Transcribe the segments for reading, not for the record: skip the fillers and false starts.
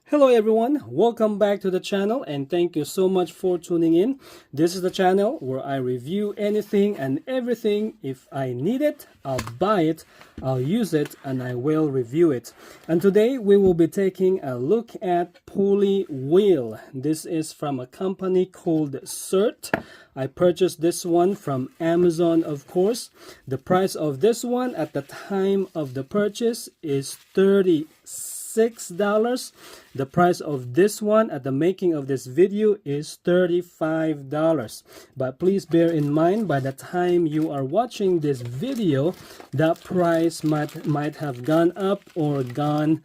Hello everyone, welcome back to the channel and thank you so much for tuning in. This is the channel where I review anything and everything. If I need it, I'll buy it, I'll use it, and I will review it. And today we will be taking a look at pulley wheel. This is from a company called SERTT. I purchased this one from Amazon, of course. The price of this one at the time of the purchase is $36. The price of this one at the making of this video is $35. But please bear in mind, by the time you are watching this video, that price might have gone up or gone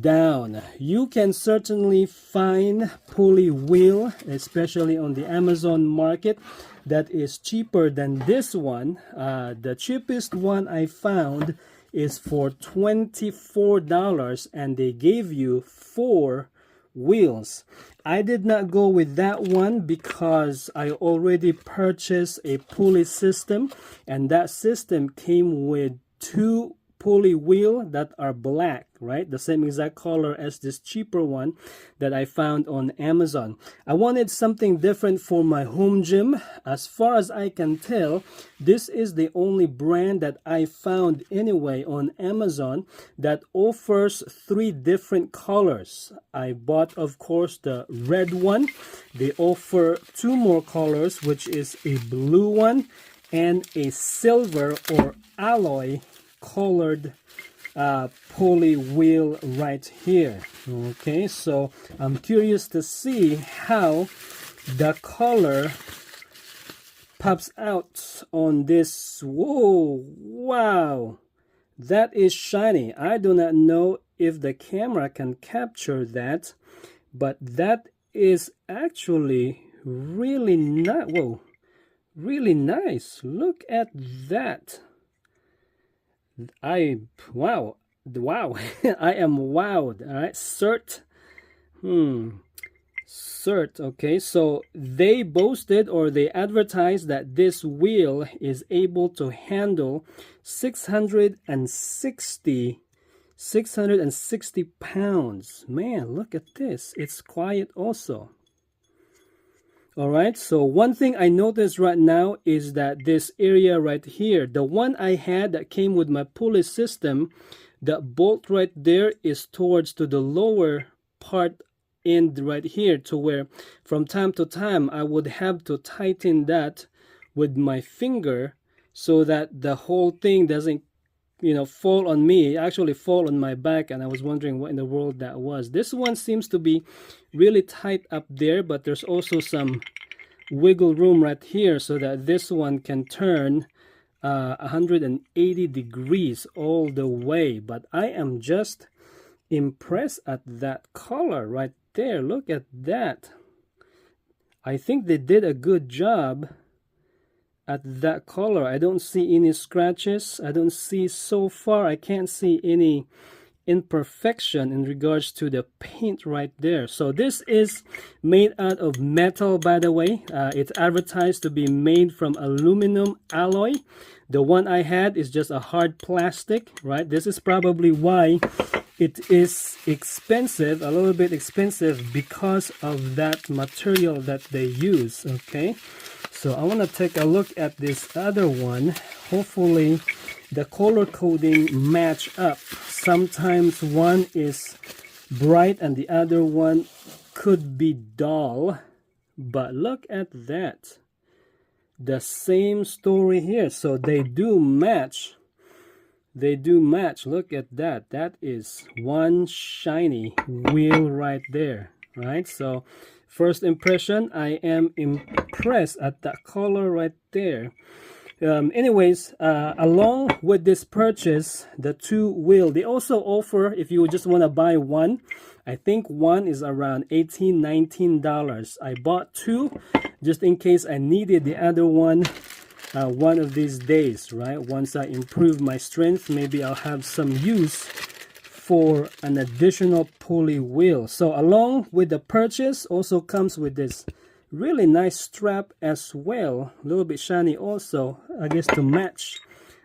down. You can certainly find pulley wheel, especially on the Amazon market, that is cheaper than this one. The cheapest one I found is for $24, and they gave you 4 wheels. I did not go with that one because I already purchased a pulley system, and that system came with 2 pulley wheel that are black, right? The same exact color as this cheaper one that I found on Amazon. I wanted something different for my home gym. As far as I can tell, this is the only brand that I found anyway on Amazon that offers 3 different colors. I bought, of course, the red one. They offer 2 more colors, which is a blue one and a silver or alloy colored pulley wheel right here. Okay, so I'm curious to see how the color pops out on this. Whoa, wow, that is shiny. I do not know if the camera can capture that, but that is actually really nice. Whoa, really nice. Look at that. Wow I am wowed. All right, SERTT. SERTT. Okay, so they boasted, or they advertised, that this wheel is able to handle 660 pounds. Man, look at this. It's quiet also. All right, so one thing I noticed right now is that this area right here, the one I had that came with my pulley system, the bolt right there is towards to the lower part end right here, to where from time to time I would have to tighten that with my finger so that the whole thing doesn't fall on me. It actually fall on my back, and I was wondering what in the world that was. This one seems to be really tight up there, but there's also some wiggle room right here so that this one can turn 180 degrees all the way. But I am just impressed at that color right there. Look at that. I think they did a good job at that color. I don't see any scratches. I don't see, so far I can't see any imperfection in regards to the paint right there. So this is made out of metal, by the way. It's advertised to be made from aluminum alloy. The one I had is just a hard plastic, right? This is probably why it is expensive, a little bit expensive, because of that material that they use. Okay, so I want to take a look at this other one. Hopefully the color coding match up. Sometimes one is bright and the other one could be dull, but look at that. The same story here. So they do match. They do match. Look at that. That is one shiny wheel right there, right? So first impression, I am impressed at that color right there. Anyways, along with this purchase, the 2 wheel, they also offer, if you just want to buy one, I think one is around $18-19. I bought 2 just in case I needed the other one of these days, right? Once I improve my strength, maybe I'll have some use for an additional pulley wheel. So along with the purchase also comes with this really nice strap as well, a little bit shiny also, I guess, to match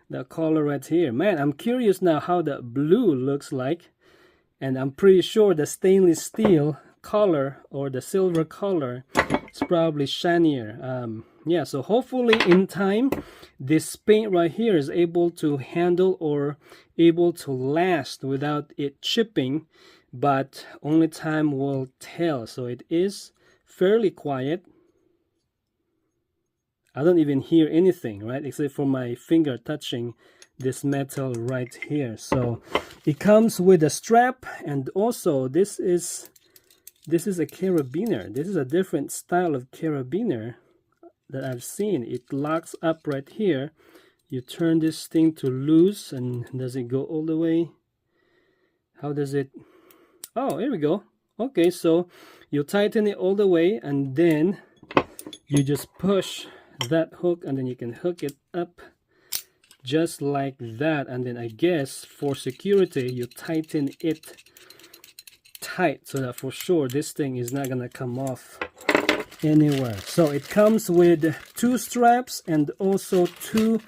the color right here. Man, I'm curious now how the blue looks like. And I'm pretty sure the stainless steel color or the silver color is probably shinier. Yeah, so hopefully in time this paint right here is able to handle or able to last without it chipping, but only time will tell. So it is fairly quiet. I don't even hear anything, right, except for my finger touching this metal right here. So it comes with a strap, and also this is a carabiner. This is a different style of carabiner that I've seen. It locks up right here. You turn this thing to loose, and does it go all the way? How does it? Oh, here we go. Okay, so you tighten it all the way, and then you just push that hook, and then you can hook it up just like that. And then I guess for security you tighten it tight so that for sure this thing is not gonna come off anywhere. So it comes with 2 straps and also 2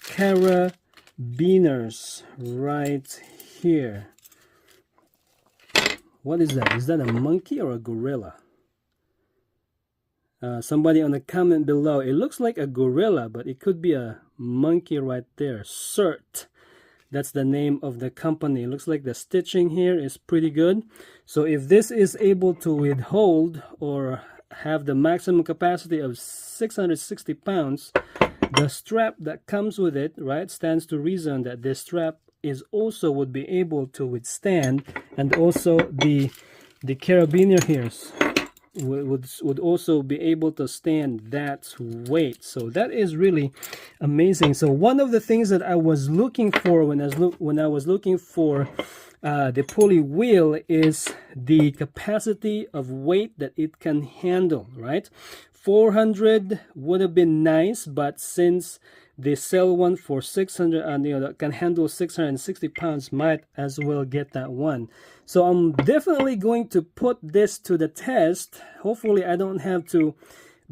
carabiners right here. What is that? Is that a monkey or a gorilla? Somebody on the comment below. It looks like a gorilla, but it could be a monkey right there. SERTT. That's the name of the company. It looks like the stitching here is pretty good. So if this is able to withhold or have the maximum capacity of 660 pounds, the strap that comes with it, right, stands to reason that this strap is also would be able to withstand, and also the carabiner here would also be able to stand that weight. So that is really amazing. So one of the things that I was looking for when I was looking for the pulley wheel is the capacity of weight that it can handle, right? 400 would have been nice, but since they sell one for 600 and that can handle 660 pounds, might as well get that one. So I'm definitely going to put this to the test. Hopefully I don't have to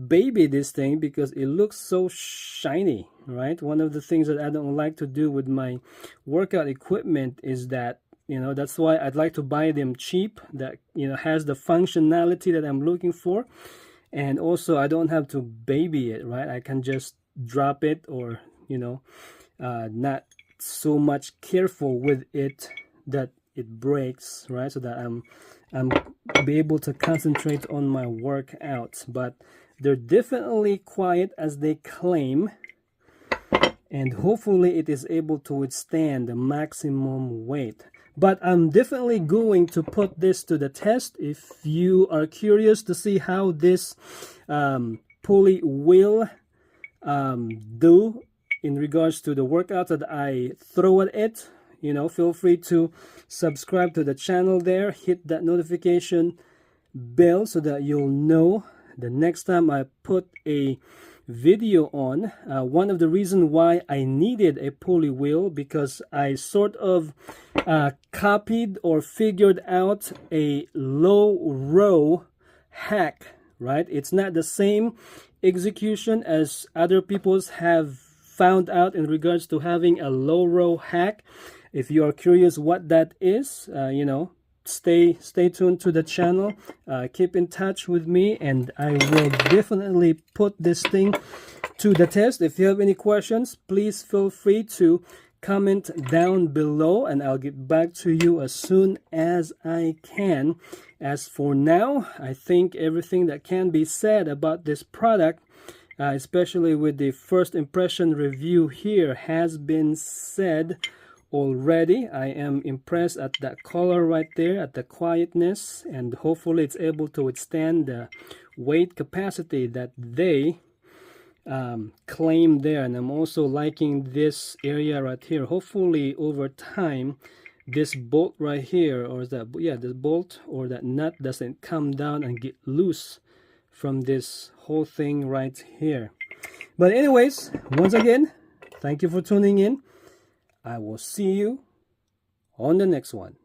baby this thing because it looks so shiny, right? One of the things that I don't like to do with my workout equipment is that, that's why I'd like to buy them cheap, that has the functionality that I'm looking for. And also I don't have to baby it, right? I can just drop it, or not so much careful with it that it breaks, right? So that I'm be able to concentrate on my workouts. But they're definitely quiet as they claim, and hopefully it is able to withstand the maximum weight. But I'm definitely going to put this to the test. If you are curious to see how this pulley will do in regards to the workouts that I throw at it, feel free to subscribe to the channel there, hit that notification bell so that you'll know the next time I put a video on. One of the reasons why I needed a pulley wheel, because I sort of copied or figured out a low row hack, right? It's not the same execution as other people's have found out in regards to having a low row hack. If you are curious what that is, stay tuned to the channel, keep in touch with me, and I will definitely put this thing to the test. If you have any questions, please feel free to comment down below, and I'll get back to you as soon as I can. As for now, I think everything that can be said about this product, especially with the first impression review here, has been said already. I am impressed at that color right there, at the quietness, and hopefully it's able to withstand the weight capacity that they claim there. And I'm also liking this area right here. Hopefully over time this bolt right here, or is that, yeah, this bolt or that nut doesn't come down and get loose from this whole thing right here. But anyways, once again, thank you for tuning in. I will see you on the next one.